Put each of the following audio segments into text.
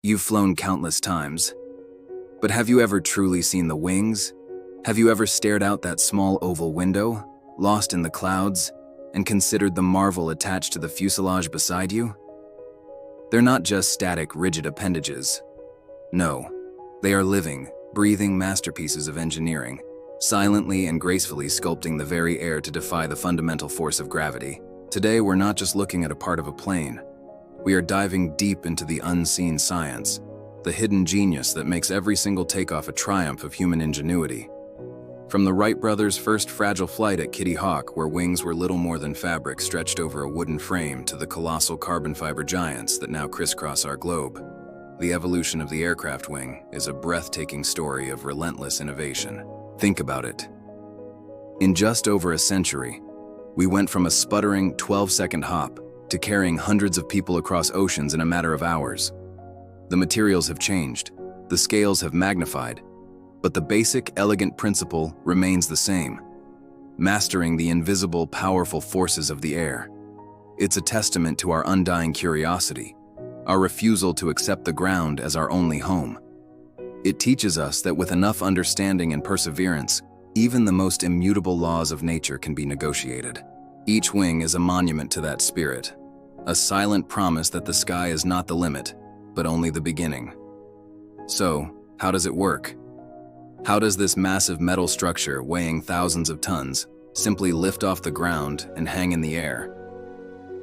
You've flown countless times, but have you ever truly seen the wings? Have you ever stared out that small oval window, lost in the clouds, and considered the marvel attached to the fuselage beside you? They're not just static, rigid appendages. No, they are living, breathing masterpieces of engineering, silently and gracefully sculpting the very air to defy the fundamental force of gravity. Today, we're not just looking at a part of a plane. We are diving deep into the unseen science, the hidden genius that makes every single takeoff a triumph of human ingenuity. From the Wright brothers' first fragile flight at Kitty Hawk, where wings were little more than fabric stretched over a wooden frame, to the colossal carbon fiber giants that now crisscross our globe, the evolution of the aircraft wing is a breathtaking story of relentless innovation. Think about it. In just over a century, we went from a sputtering 12-second hop to carrying hundreds of people across oceans in a matter of hours. The materials have changed, the scales have magnified, but the basic, elegant principle remains the same: mastering the invisible, powerful forces of the air. It's a testament to our undying curiosity, our refusal to accept the ground as our only home. It teaches us that with enough understanding and perseverance, even the most immutable laws of nature can be negotiated. Each wing is a monument to that spirit, a silent promise that the sky is not the limit, but only the beginning. So, how does it work? How does this massive metal structure weighing thousands of tons simply lift off the ground and hang in the air?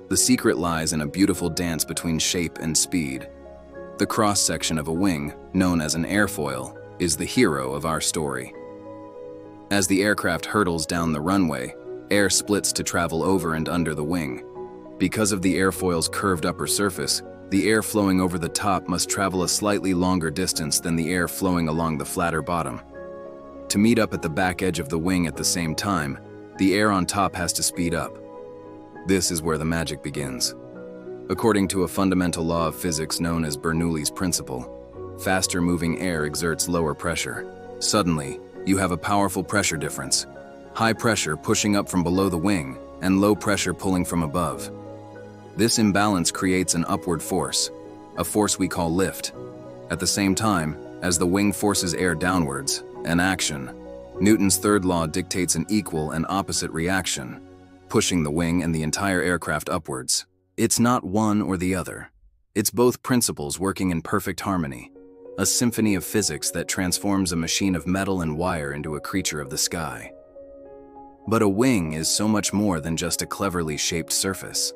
The secret lies in a beautiful dance between shape and speed. The cross-section of a wing, known as an airfoil, is the hero of our story. As the aircraft hurtles down the runway, air splits to travel over and under the wing. Because of the airfoil's curved upper surface, the air flowing over the top must travel a slightly longer distance than the air flowing along the flatter bottom. To meet up at the back edge of the wing at the same time, the air on top has to speed up. This is where the magic begins. According to a fundamental law of physics known as Bernoulli's principle, faster moving air exerts lower pressure. Suddenly, you have a powerful pressure difference: high pressure pushing up from below the wing and low pressure pulling from above. This imbalance creates an upward force, a force we call lift. At the same time, as the wing forces air downwards, an action, Newton's third law dictates an equal and opposite reaction, pushing the wing and the entire aircraft upwards. It's not one or the other. It's both principles working in perfect harmony, a symphony of physics that transforms a machine of metal and wire into a creature of the sky. But a wing is so much more than just a cleverly shaped surface.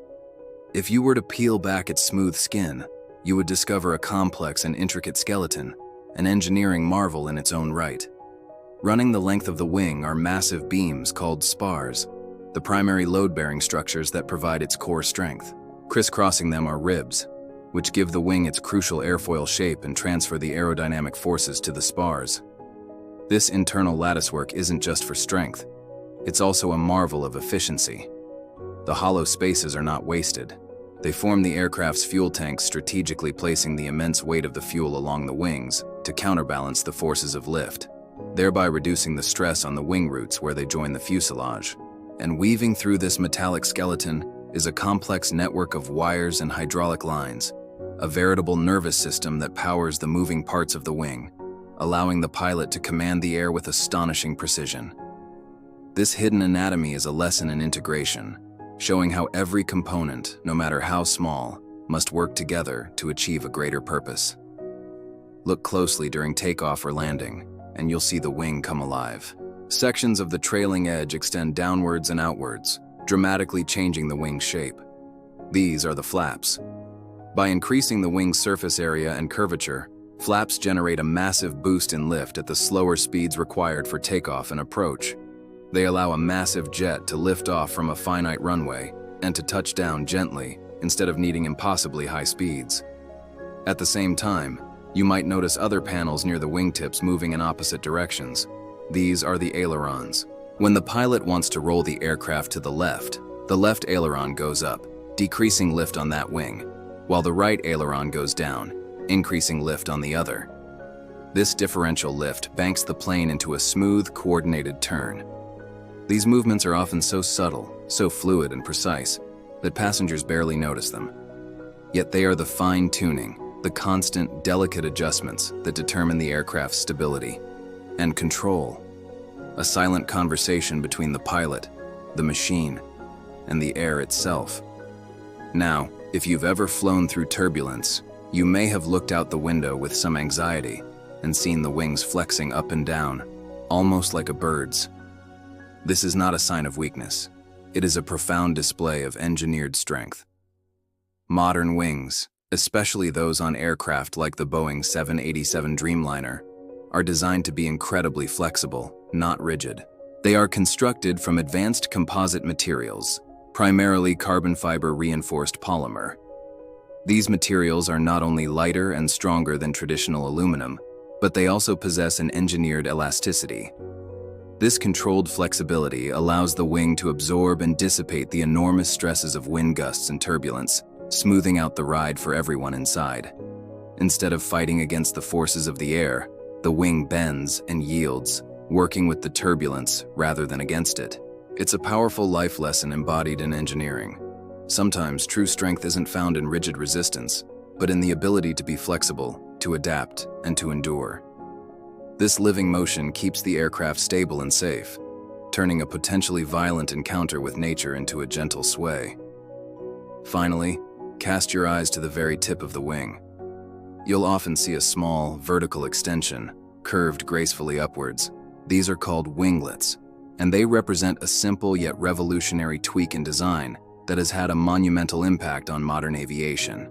If you were to peel back its smooth skin, you would discover a complex and intricate skeleton, an engineering marvel in its own right. Running the length of the wing are massive beams called spars, the primary load-bearing structures that provide its core strength. Crisscrossing them are ribs, which give the wing its crucial airfoil shape and transfer the aerodynamic forces to the spars. This internal latticework isn't just for strength, it's also a marvel of efficiency. The hollow spaces are not wasted. They form the aircraft's fuel tanks, strategically placing the immense weight of the fuel along the wings to counterbalance the forces of lift, thereby reducing the stress on the wing roots where they join the fuselage. And weaving through this metallic skeleton is a complex network of wires and hydraulic lines, a veritable nervous system that powers the moving parts of the wing, allowing the pilot to command the air with astonishing precision. This hidden anatomy is a lesson in integration, showing how every component, no matter how small, must work together to achieve a greater purpose. Look closely during takeoff or landing, and you'll see the wing come alive. Sections of the trailing edge extend downwards and outwards, dramatically changing the wing's shape. These are the flaps. By increasing the wing's surface area and curvature, flaps generate a massive boost in lift at the slower speeds required for takeoff and approach. They allow a massive jet to lift off from a finite runway and to touch down gently instead of needing impossibly high speeds. At the same time, you might notice other panels near the wingtips moving in opposite directions. These are the ailerons. When the pilot wants to roll the aircraft to the left aileron goes up, decreasing lift on that wing, while the right aileron goes down, increasing lift on the other. This differential lift banks the plane into a smooth, coordinated turn. These movements are often so subtle, so fluid and precise, that passengers barely notice them. Yet they are the fine-tuning, the constant, delicate adjustments that determine the aircraft's stability, and control, a silent conversation between the pilot, the machine, and the air itself. Now, if you've ever flown through turbulence, you may have looked out the window with some anxiety and seen the wings flexing up and down, almost like a bird's. This is not a sign of weakness. It is a profound display of engineered strength. Modern wings, especially those on aircraft like the Boeing 787 Dreamliner, are designed to be incredibly flexible, not rigid. They are constructed from advanced composite materials, primarily carbon fiber reinforced polymer. These materials are not only lighter and stronger than traditional aluminum, but they also possess an engineered elasticity. This controlled flexibility allows the wing to absorb and dissipate the enormous stresses of wind gusts and turbulence, smoothing out the ride for everyone inside. Instead of fighting against the forces of the air, the wing bends and yields, working with the turbulence rather than against it. It's a powerful life lesson embodied in engineering. Sometimes true strength isn't found in rigid resistance, but in the ability to be flexible, to adapt, and to endure. This living motion keeps the aircraft stable and safe, turning a potentially violent encounter with nature into a gentle sway. Finally, cast your eyes to the very tip of the wing. You'll often see a small, vertical extension, curved gracefully upwards. These are called winglets, and they represent a simple yet revolutionary tweak in design that has had a monumental impact on modern aviation.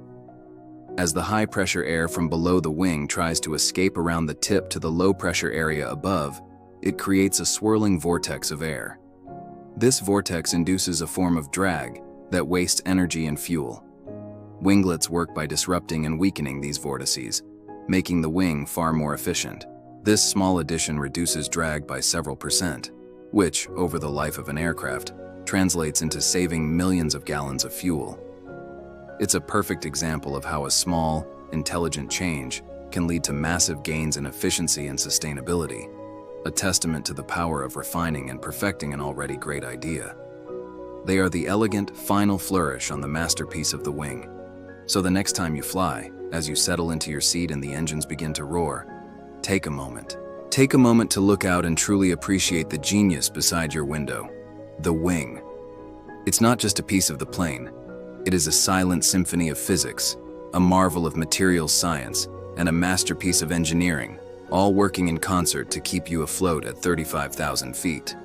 As the high-pressure air from below the wing tries to escape around the tip to the low-pressure area above, it creates a swirling vortex of air. This vortex induces a form of drag that wastes energy and fuel. Winglets work by disrupting and weakening these vortices, making the wing far more efficient. This small addition reduces drag by several percent, which, over the life of an aircraft, translates into saving millions of gallons of fuel. It's a perfect example of how a small, intelligent change can lead to massive gains in efficiency and sustainability, a testament to the power of refining and perfecting an already great idea. They are the elegant, final flourish on the masterpiece of the wing. So the next time you fly, as you settle into your seat and the engines begin to roar, take a moment. Take a moment to look out and truly appreciate the genius beside your window, the wing. It's not just a piece of the plane. It is a silent symphony of physics, a marvel of materials science, and a masterpiece of engineering, all working in concert to keep you afloat at 35,000 feet.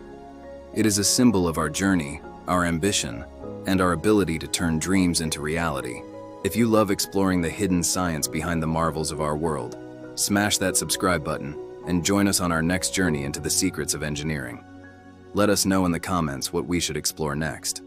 It is a symbol of our journey, our ambition, and our ability to turn dreams into reality. If you love exploring the hidden science behind the marvels of our world, smash that subscribe button and join us on our next journey into the secrets of engineering. Let us know in the comments what we should explore next.